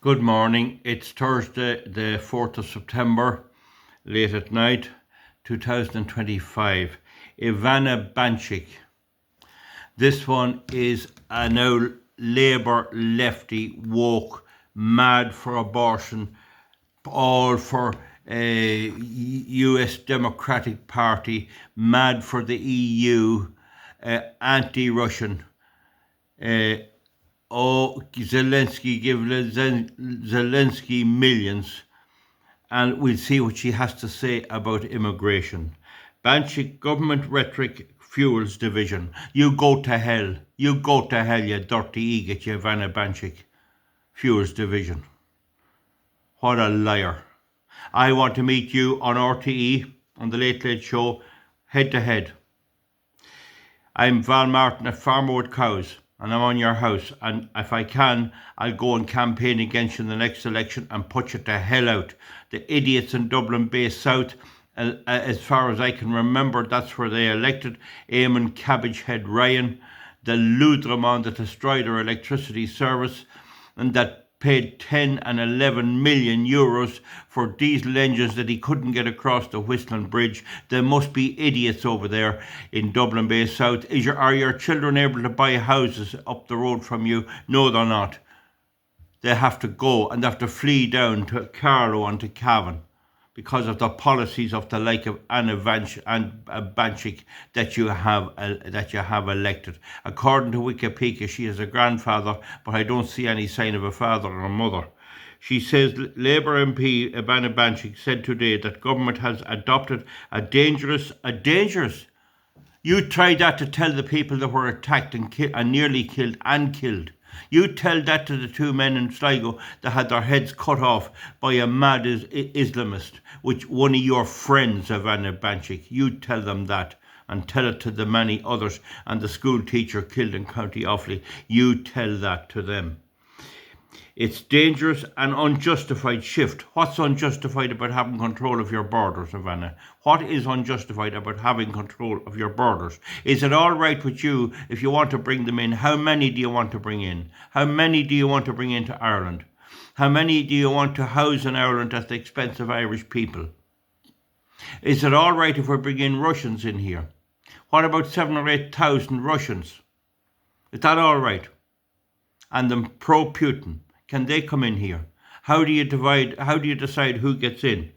Good morning. It's Thursday, the 4th of September, late at night, 2025. Ivana Bacik. This one is a now Labour lefty woke, mad for abortion, all for a US Democratic Party, mad for the EU, anti-Russian. Zelensky give Zelensky millions, and we'll see what she has to say about immigration. Bacik, government rhetoric fuels division. You go to hell. You go to hell, you dirty egot, you Ivana Bacik. Fuels division. What a liar. I want to meet you on RTE, on the Late Late Show, head to head. I'm Val Martin at Farmer with Cows, and I'm on your house, and if I can, I'll go and campaign against you in the next election and put you to hell out. The idiots in Dublin Bay South, as far as I can remember, that's where they elected Eamon Cabbagehead Ryan, the Ludramon that destroyed our electricity service, and that paid 10 and 11 million euros for diesel engines that he couldn't get across the Whistling Bridge. There must be idiots over there in Dublin Bay South. Are your children able to buy houses up the road from you? No, they're not. They have to go and they have to flee down to Carlow and to Cavan because of the policies of the like of Ivana Bacik that you have elected. According to Wikipedia, she is a grandfather, but I don't see any sign of a father or a mother. She says Labour MP Ivana Bacik said today that government has adopted a dangerous. You tried that to tell the people that were attacked and nearly killed and killed. You tell that to the two men in Sligo that had their heads cut off by a mad Islamist, which one of your friends, Ivana Bacik. You tell them that, and tell it to the many others, and the school teacher killed in County Offaly. You tell that to them. It's dangerous and unjustified shift. What's unjustified about having control of your borders, Ivana? What is unjustified about having control of your borders? Is it all right with you if you want to bring them in? How many do you want to bring in? How many do you want to bring into Ireland? How many do you want to house in Ireland at the expense of Irish people? Is it all right if we bring in Russians in here? What about 7,000 or 8,000 Russians? Is that all right? And them pro-Putin. Can they come in here? How do you decide who gets in?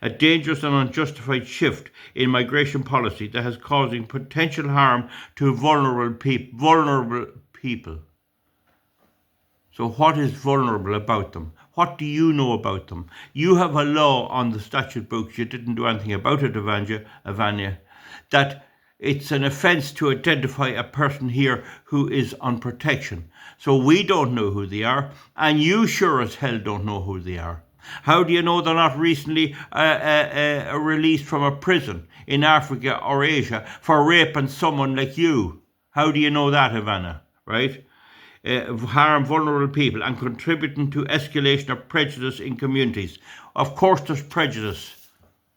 A dangerous and unjustified shift in migration policy that has causing potential harm to vulnerable people. So what is vulnerable about them? What do you know about them? You have a law on the statute books, you didn't do anything about it, Ivana, that it's an offence to identify a person here who is on protection. So we don't know who they are, and you sure as hell don't know who they are. How do you know they're not recently released from a prison in Africa or Asia for raping someone like you? How do you know that, Ivana? Right? Harm vulnerable people and contributing to escalation of prejudice in communities. Of course there's prejudice.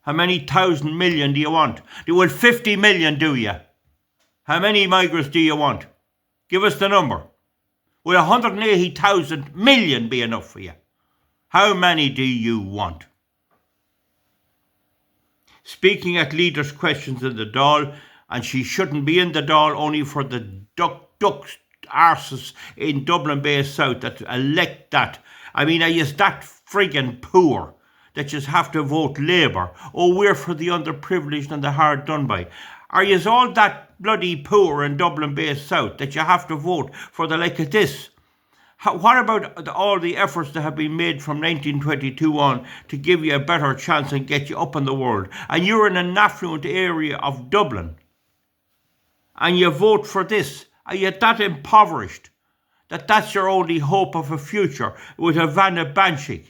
How many thousand million do you want? You want 50 million, do you? How many migrants do you want? Give us the number. Will 180,000 million be enough for you? How many do you want? Speaking at leaders' questions in the Dáil, and she shouldn't be in the Dáil only for the ducks arses in Dublin Bay South that elect that. I mean, are you that friggin' poor that you have to vote Labour? Oh, we're for the underprivileged and the hard done by. Are you all that bloody poor in Dublin Bay South that you have to vote for the like of this? What about all the efforts that have been made from 1922 on to give you a better chance and get you up in the world? And you're in an affluent area of Dublin and you vote for this. Are you that impoverished that that's your only hope of a future with Ivana Bacik?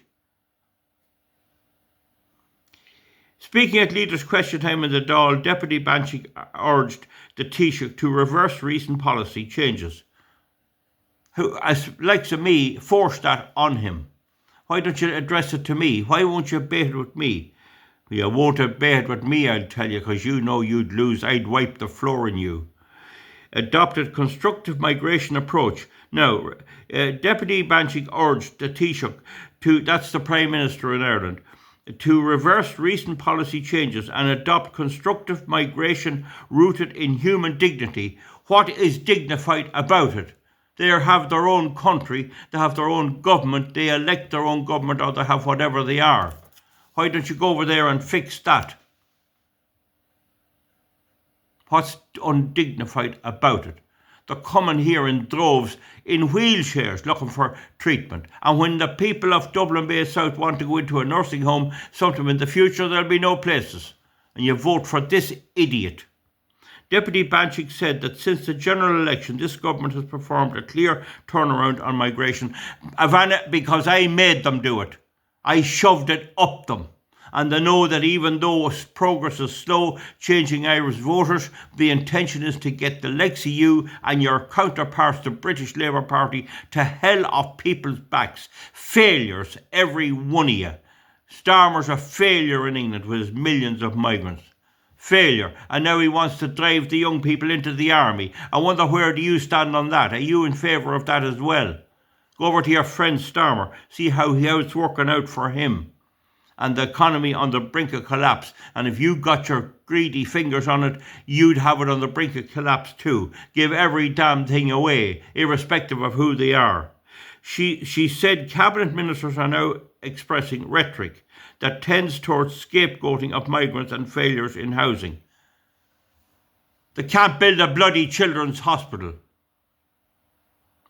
Speaking at Leaders' Question Time in the Dáil, Deputy Bacik urged the Taoiseach to reverse recent policy changes. Who, as likes of me, forced that on him. Why don't you address it to me? Why won't you debate it with me? You won't debate it with me, I'll tell you, because you know you'd lose. I'd wipe the floor in you. Adopted constructive migration approach. Now, Deputy Bacik urged the Taoiseach that's the Prime Minister in Ireland, to reverse recent policy changes and adopt constructive migration rooted in human dignity. What is dignified about it? They have their own country, they have their own government, they elect their own government, or they have whatever they are. Why don't you go over there and fix that? What's undignified about it? They're coming here in droves in wheelchairs looking for treatment. And when the people of Dublin Bay South want to go into a nursing home sometime in the future, there'll be no places. And you vote for this idiot. Deputy Bacik said that since the general election, this government has performed a clear turnaround on migration. Ivana, because I made them do it. I shoved it up them. And they know that even though progress is slow, changing Irish voters, the intention is to get the likes of you and your counterparts, the British Labour Party, to hell off people's backs. Failures, every one of you. Starmer's a failure in England with his millions of migrants. Failure. And now he wants to drive the young people into the army. I wonder where do you stand on that? Are you in favour of that as well? Go over to your friend Starmer, see how it's working out for him. And the economy on the brink of collapse. And if you got your greedy fingers on it, you'd have it on the brink of collapse too. Give every damn thing away, irrespective of who they are. She said cabinet ministers are now expressing rhetoric that tends towards scapegoating of migrants and failures in housing. They can't build a bloody children's hospital.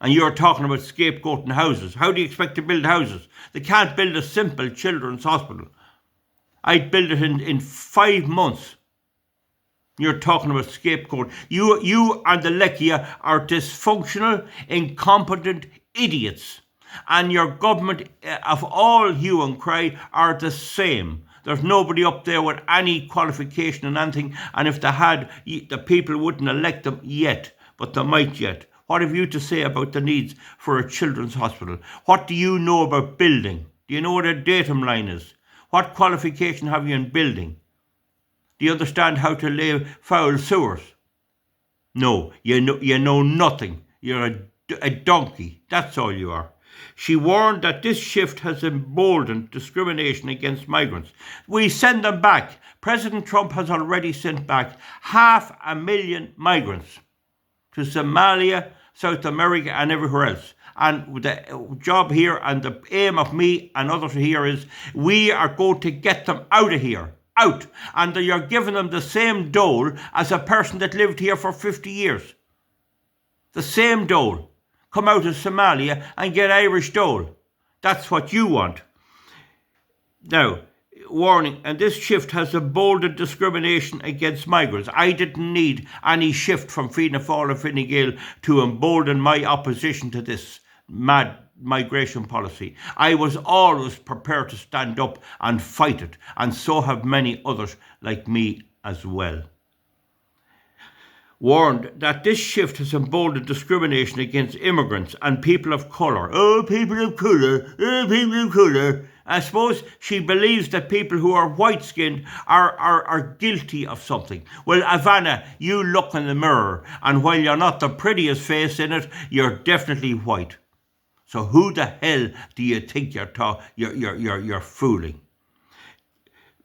And you're talking about scapegoating houses. How do you expect to build houses? They can't build a simple children's hospital. I'd build it in 5 months. You're talking about scapegoat. You and the Lekia are dysfunctional, incompetent idiots. And your government of all hue and cry are the same. There's nobody up there with any qualification and anything. And if they had, the people wouldn't elect them yet. But they might yet. What have you to say about the needs for a children's hospital? What do you know about building? Do you know what a datum line is? What qualification have you in building? Do you understand how to lay foul sewers? No, you know nothing. You're a donkey. That's all you are. She warned that this shift has emboldened discrimination against migrants. We send them back. President Trump has already sent back 500,000 migrants to Somalia, South America and everywhere else. And the job here and the aim of me and others here is we are going to get them out of here. Out. And you're giving them the same dole as a person that lived here for 50 years. The same dole. Come out of Somalia and get Irish dole. That's what you want. Now, warning, and this shift has emboldened discrimination against migrants. I didn't need any shift from Fianna Fáil and Fine Gael to embolden my opposition to this mad migration policy. I was always prepared to stand up and fight it, and so have many others like me as well. Warned that this shift has emboldened discrimination against immigrants and people of colour. Oh, people of colour, oh, people of colour. I suppose she believes that people who are white-skinned are guilty of something. Well, Ivana, you look in the mirror, and while you're not the prettiest face in it, you're definitely white. So who the hell do you think you're fooling?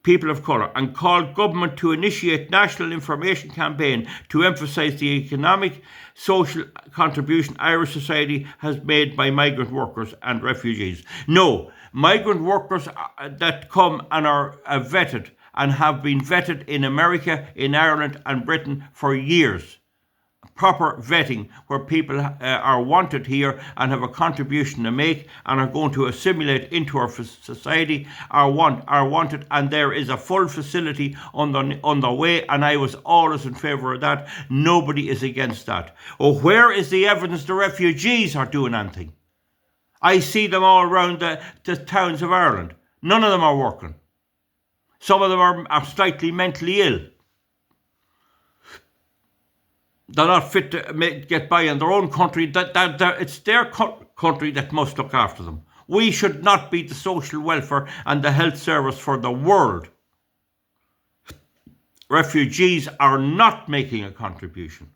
People of colour, and called government to initiate national information campaign to emphasise the economic, social contribution Irish society has made by migrant workers and refugees. No, migrant workers that come and are vetted and have been vetted in America, in Ireland and Britain for years. Proper vetting where people are wanted here and have a contribution to make and are going to assimilate into our society are wanted, and there is a full facility on the way, and I was always in favour of that. Nobody is against that. Oh, where is the evidence the refugees are doing anything? I see them all around the towns of Ireland. None of them are working. Some of them are slightly mentally ill. They're not fit to get by in their own country. It's their country that must look after them. We should not be the social welfare and the health service for the world. Refugees are not making a contribution.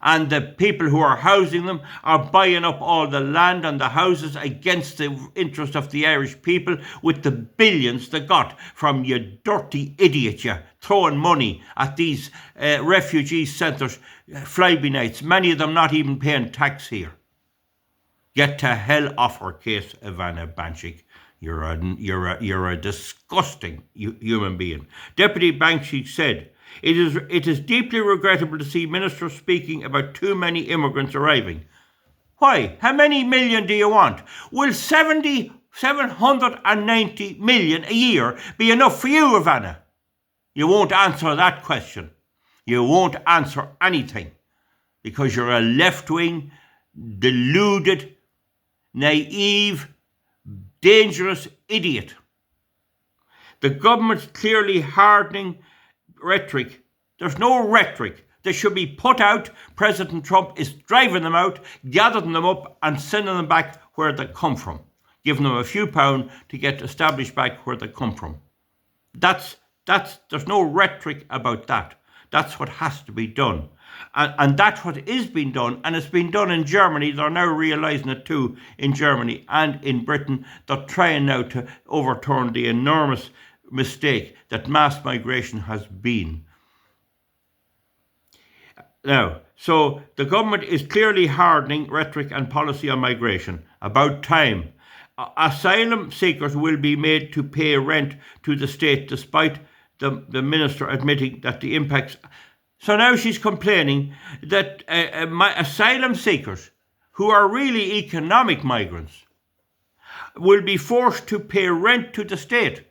and the people who are housing them are buying up all the land and the houses against the interest of the Irish people with the billions they got from you dirty idiot, you, throwing money at these refugee centres, fly-by-nights, many of them not even paying tax here. Get to hell off her case, Ivana Bacik. You're a disgusting human being. Deputy Bacik said, it is deeply regrettable to see ministers speaking about too many immigrants arriving. Why? How many million do you want? Will 790 million a year be enough for you, Ivana? You won't answer that question. You won't answer anything because you're a left-wing, deluded, naive, dangerous idiot. The government's clearly hardening rhetoric. There's no rhetoric. They should be put out. President Trump is driving them out, gathering them up and sending them back where they come from, giving them a few pounds to get established back where they come from. There's no rhetoric about that. That's what has to be done. And that's what is being done, and it's been done in Germany. They're now realising it too in Germany and in Britain. They're trying now to overturn the enormous mistake that mass migration has been. Now, so the government is clearly hardening rhetoric and policy on migration. About time. Asylum seekers will be made to pay rent to the state despite the minister admitting that the impacts... So now she's complaining that asylum seekers who are really economic migrants will be forced to pay rent to the state.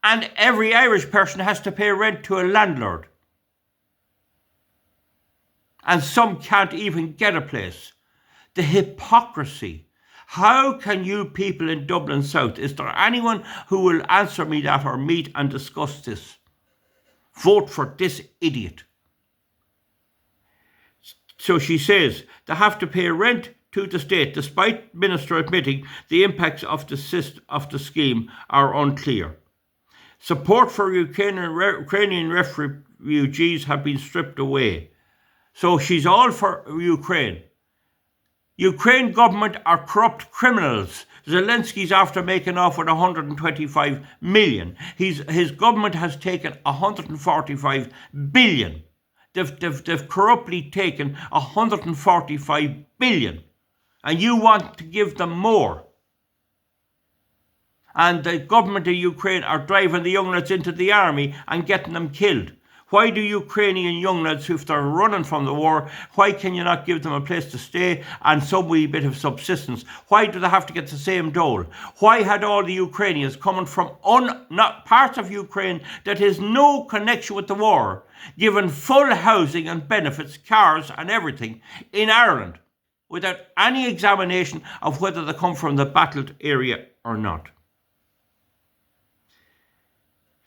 And every Irish person has to pay rent to a landlord. And some can't even get a place. The hypocrisy. How can you people in Dublin South, is there anyone who will answer me that or meet and discuss this? Vote for this idiot. So she says they have to pay rent to the state, despite Minister admitting the impacts of the scheme are unclear. Support for Ukrainian refugees have been stripped away. So she's all for Ukraine. Ukraine government are corrupt criminals. Zelensky's after making off with 125 million. His government has taken 145 billion. They've corruptly taken 145 billion. And you want to give them more. And the government of Ukraine are driving the young lads into the army and getting them killed. Why do Ukrainian young lads, if they're running from the war, why can you not give them a place to stay and some wee bit of subsistence? Why do they have to get the same dole? Why had all the Ukrainians coming from not parts of Ukraine that has no connection with the war, given full housing and benefits, cars and everything in Ireland, without any examination of whether they come from the battled area or not?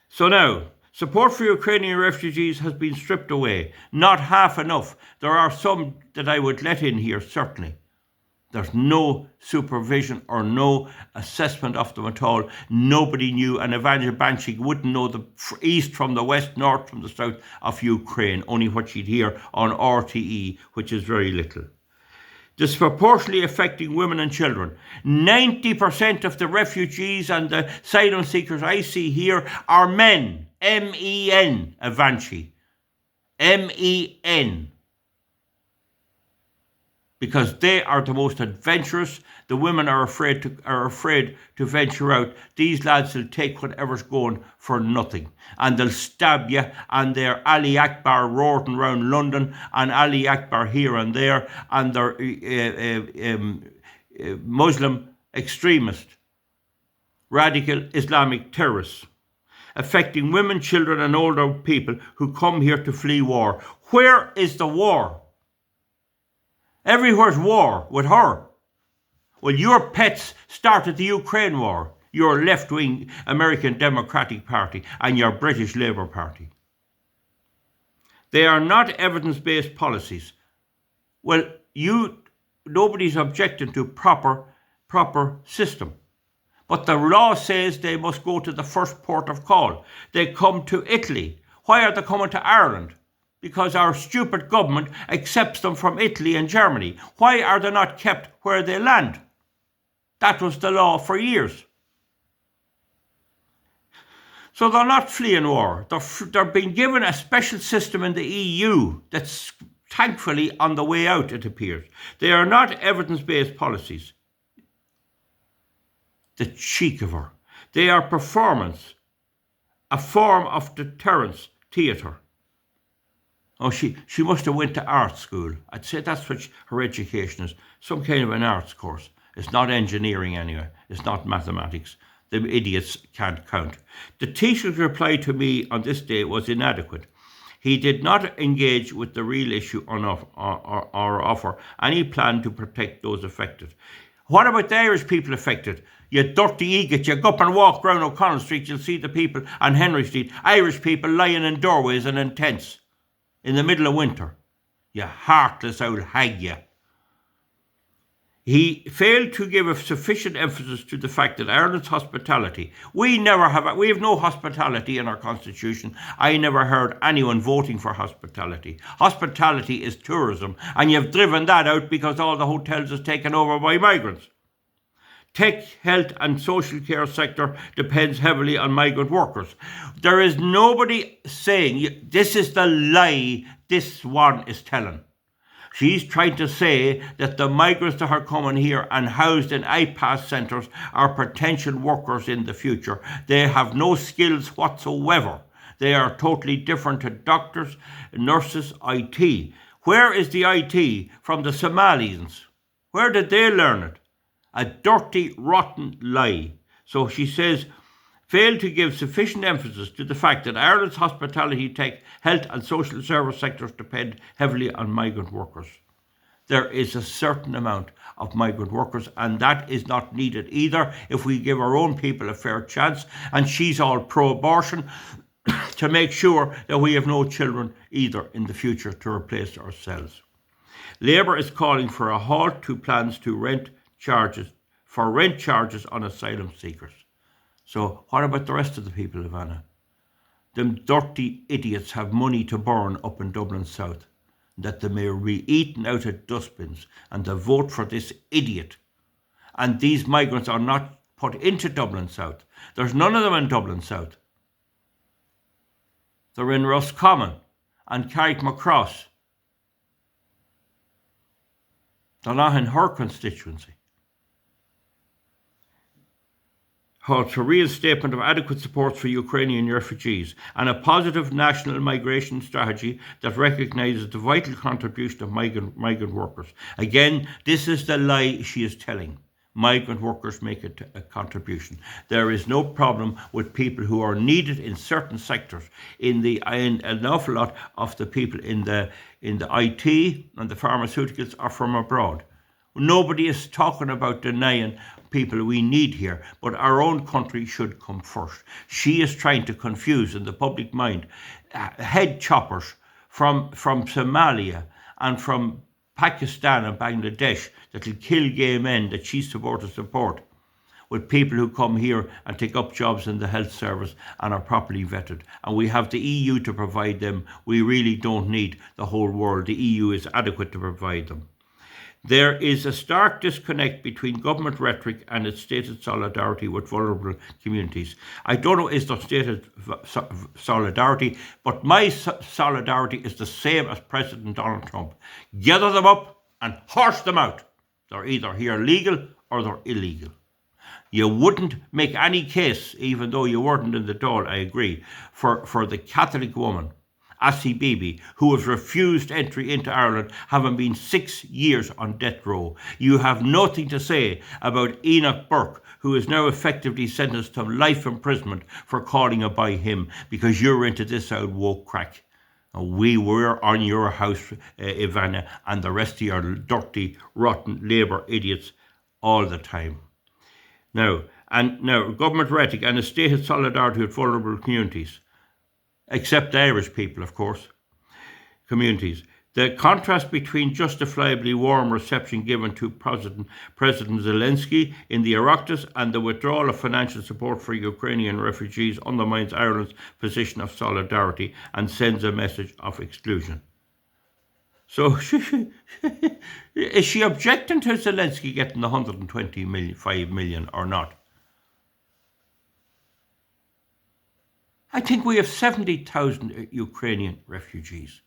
So now, support for Ukrainian refugees has been stripped away. Not half enough. There are some that I would let in here, certainly. There's no supervision or no assessment of them at all. Nobody knew, and Ivana Bacik wouldn't know the east from the west, north from the south of Ukraine, only what she'd hear on RTE, which is very little. Disproportionately affecting women and children. 90% of the refugees and the asylum seekers I see here are men. M-E-N, Avanci. M-E-N. Because they are the most adventurous. The women are afraid to venture out. These lads will take whatever's going for nothing. And they'll stab you, and they're Ali Akbar roaring around London, and Ali Akbar here and there, and they're Muslim extremist, radical Islamic terrorists, affecting women, children and older people who come here to flee war. Where is the war? Everywhere's war with her. Well, your pets started the Ukraine war, your left-wing American Democratic Party and your British Labour Party. They are not evidence-based policies. Well, nobody's objecting to proper system. But the law says they must go to the first port of call. They come to Italy. Why are they coming to Ireland? because our stupid government accepts them from Italy and Germany. Why are they not kept where they land? That was the law for years. So they're not fleeing war. They're being given a special system in the EU that's thankfully on the way out, it appears. They are not evidence-based policies. The cheek of her. They are performance, a form of deterrence theatre. Oh, she must have went to art school. I'd say that's what her education is. Some kind of an arts course. It's not engineering anyway. It's not mathematics. The idiots can't count. The teacher's reply to me on this day was inadequate. He did not engage with the real issue or offer any plan to protect those affected. What about the Irish people affected? You dirty egot, you go up and walk round O'Connell Street, you'll see the people on Henry Street, Irish people lying in doorways and in tents in the middle of winter. You heartless old hag, you. He failed to give a sufficient emphasis to the fact that Ireland's hospitality, we have no hospitality in our constitution. I never heard anyone voting for hospitality. Hospitality is tourism, and you've driven that out because all the hotels is taken over by migrants. Tech, health and social care sector depends heavily on migrant workers. There is nobody saying, this is the lie this one is telling. She's trying to say that the migrants that are coming here and housed in IPAS centres are potential workers in the future. They have no skills whatsoever. They are totally different to doctors, nurses, IT. Where is the IT from the Somalians? Where did they learn it? A dirty, rotten lie. So she says, failed to give sufficient emphasis to the fact that Ireland's hospitality, tech, health and social service sectors depend heavily on migrant workers. There is a certain amount of migrant workers, and that is not needed either if we give our own people a fair chance. And she's all pro-abortion to make sure that we have no children either in the future to replace ourselves. Labour is calling for a halt to plans to rent charges on asylum seekers. So what about the rest of the people, Ivana? Them dirty idiots have money to burn up in Dublin South, that they may be eaten out of dustbins, and they vote for this idiot. And these migrants are not put into Dublin South. There's none of them in Dublin South. They're in Roscommon and Carrickmacross. They're not in her constituency. Called for reinstatement of adequate support for Ukrainian refugees and a positive national migration strategy that recognises the vital contribution of migrant workers. Again, this is the lie she is telling. Migrant workers make a contribution. There is no problem with people who are needed in certain sectors. In an awful lot of the people in the IT and the pharmaceuticals are from abroad. Nobody is talking about denying people we need here, but our own country should come first. She is trying to confuse in the public mind head choppers from Somalia and from Pakistan and Bangladesh that will kill gay men that she's supposed to support with people who come here and take up jobs in the health service and are properly vetted. And we have the EU to provide them. We really don't need the whole world. The EU is adequate to provide them. There is a stark disconnect between government rhetoric and its stated solidarity with vulnerable communities. I don't know is there stated solidarity, but my solidarity is the same as President Donald Trump. Gather them up and horse them out. They're either here legal or they're illegal. You wouldn't make any case, even though you weren't in the Dáil, I agree, for the Catholic woman, Assi Bibi, who was refused entry into Ireland, having been 6 years on death row. You have nothing to say about Enoch Burke, who is now effectively sentenced to life imprisonment for calling a by him, because you're into this old woke crack. We were on your house, Ivana, and the rest of your dirty, rotten Labour idiots all the time. Now, government rhetoric and a stated solidarity with vulnerable communities, except the Irish people, of course, communities. The contrast between justifiably warm reception given to President Zelensky in the Oireachtas and the withdrawal of financial support for Ukrainian refugees undermines Ireland's position of solidarity and sends a message of exclusion. So is she objecting to Zelensky getting the 125 million or not? I think we have 70,000 Ukrainian refugees,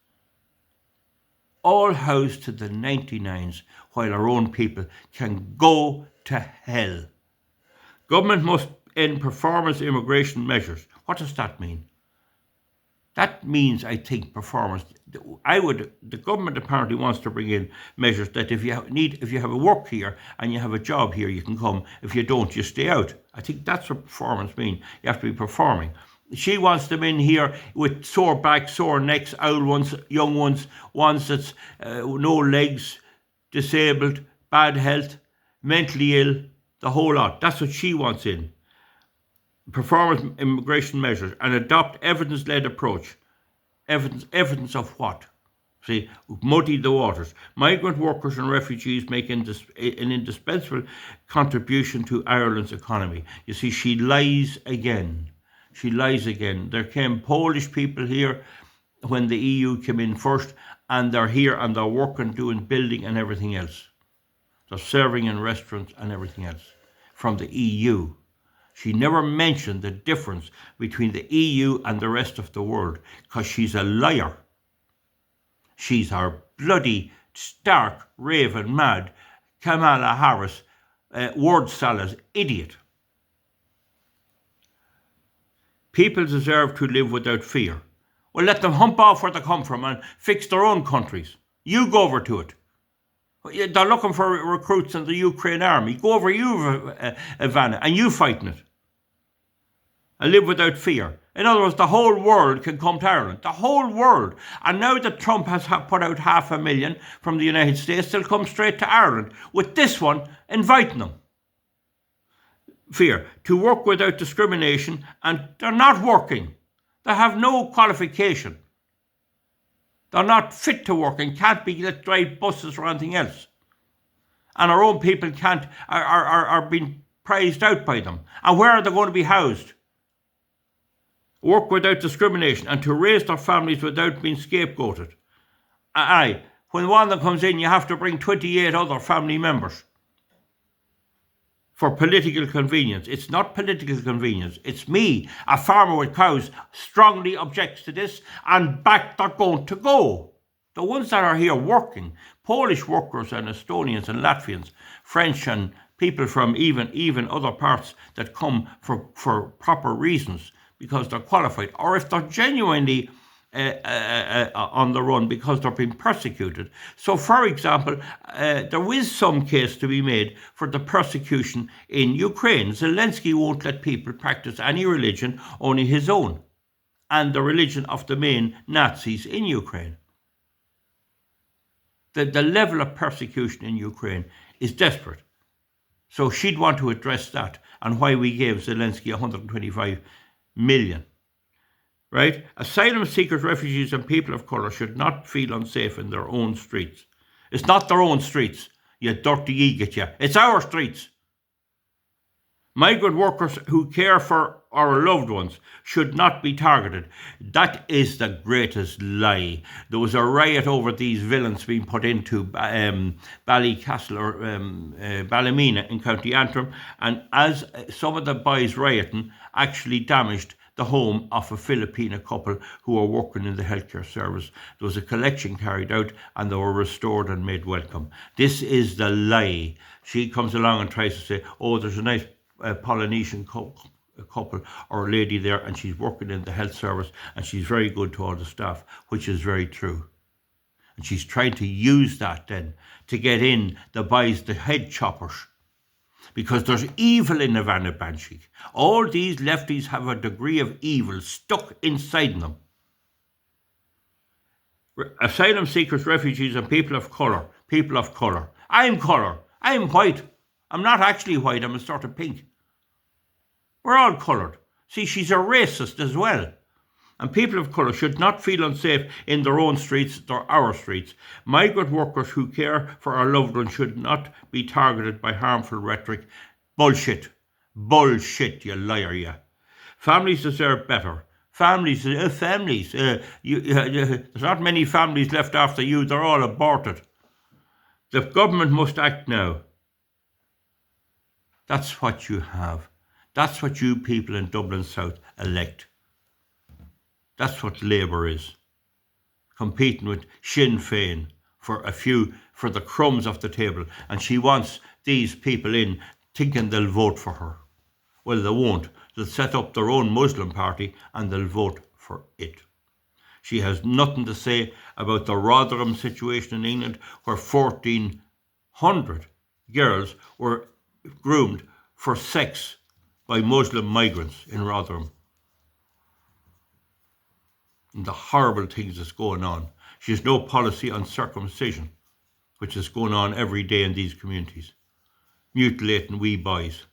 all housed to the 99s, while our own people can go to hell. Government must end performance immigration measures. What does that mean? That means, I think, performance. The government apparently wants to bring in measures that if you have a work here and you have a job here, you can come. If you don't, you stay out. I think that's what performance means. You have to be performing. She wants them in here with sore backs, sore necks, old ones, young ones that's no legs, disabled, bad health, mentally ill, the whole lot. That's what she wants in. Performance immigration measures and adopt evidence-led approach. Evidence of what? See, muddy the waters. Migrant workers and refugees make an indispensable contribution to Ireland's economy. You see, she lies again. She lies again. There came Polish people here when the EU came in first, and they're here and they're working, doing building and everything else. They're serving in restaurants and everything else from the EU. She never mentioned the difference between the EU and the rest of the world, because she's a liar. She's our bloody, stark, raving, mad Kamala Harris, word salad idiot. People deserve to live without fear. Well, let them hump off where they come from and fix their own countries. You go over to it. They're looking for recruits in the Ukraine army. Go over you, Ivana, and you fighting it. And live without fear. In other words, the whole world can come to Ireland. The whole world. And now that Trump has put out 500,000 from the United States, they'll come straight to Ireland. With this one, inviting them. Fear. To work without discrimination, and they're not working. They have no qualification. They're not fit to work and can't be let drive buses or anything else. And our own people are being prized out by them. And where are they going to be housed? Work without discrimination and to raise their families without being scapegoated. Aye, when one of them comes in, you have to bring 28 other family members for political convenience. It's not political convenience. It's me, a farmer with cows, strongly objects to this, and back they're going to go. The ones that are here working, Polish workers and Estonians and Latvians, French and people from even other parts that come for proper reasons because they're qualified, or if they're genuinely on the run because they're being persecuted. So, for example, there is some case to be made for the persecution in Ukraine. Zelensky won't let people practice any religion, only his own, and the religion of the main Nazis in Ukraine. The level of persecution in Ukraine is desperate. So she'd want to address that and why we gave Zelensky 125 million. Right? Asylum seekers, refugees and people of colour should not feel unsafe in their own streets. It's not their own streets, you dirty egot you. It's our streets. Migrant workers who care for our loved ones should not be targeted. That is the greatest lie. There was a riot over these villains being put into Ballycastle or Ballymena in County Antrim, and as some of the boys rioting actually damaged the home of a Filipino couple who were working in the healthcare service. There was a collection carried out and they were restored and made welcome. This is the lie. She comes along and tries to say, oh, there's a nice Polynesian couple or a lady there and she's working in the health service and she's very good to all the staff, which is very true. And she's trying to use that then to get in the boys, the head choppers. Because there's evil in Ivana Bacik. All these lefties have a degree of evil stuck inside them. Asylum seekers, refugees and people of colour. I'm colour. I'm white. I'm not actually white, I'm a sort of pink. We're all coloured. See, she's a racist as well. And people of colour should not feel unsafe in their own streets or our streets. Migrant workers who care for our loved ones should not be targeted by harmful rhetoric. Bullshit. Bullshit, you liar, you. Families deserve better. Families. There's not many families left after you. They're all aborted. The government must act now. That's what you have. That's what you people in Dublin South elect. That's what Labour is. Competing with Sinn Féin for the crumbs off the table. And she wants these people in thinking they'll vote for her. Well, they won't. They'll set up their own Muslim party and they'll vote for it. She has nothing to say about the Rotherham situation in England, where 1,400 girls were groomed for sex by Muslim migrants in Rotherham. And the horrible things that's going on. She has no policy on circumcision, which is going on every day in these communities. Mutilating wee boys,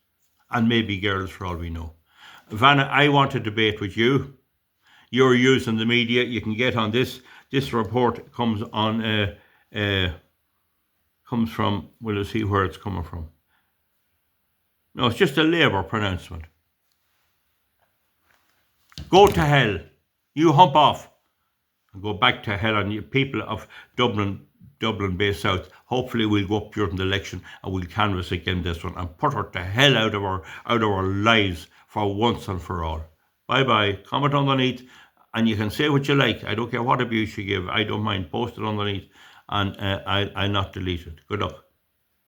and maybe girls for all we know. Ivana, I want to debate with you. You're using the media. You can get on this. This report comes on. Comes from. We'll see where it's coming from. No, it's just a Labour pronouncement. Go to hell. You hump off and go back to hell. And you people of Dublin Bay South, hopefully we'll go up during the election and we'll canvass again this one and put her to hell out of our lives for once and for all. Bye bye. Comment underneath, and you can say what you like. I don't care what abuse you give. I don't mind. Post it underneath, and I'll not delete it. Good luck.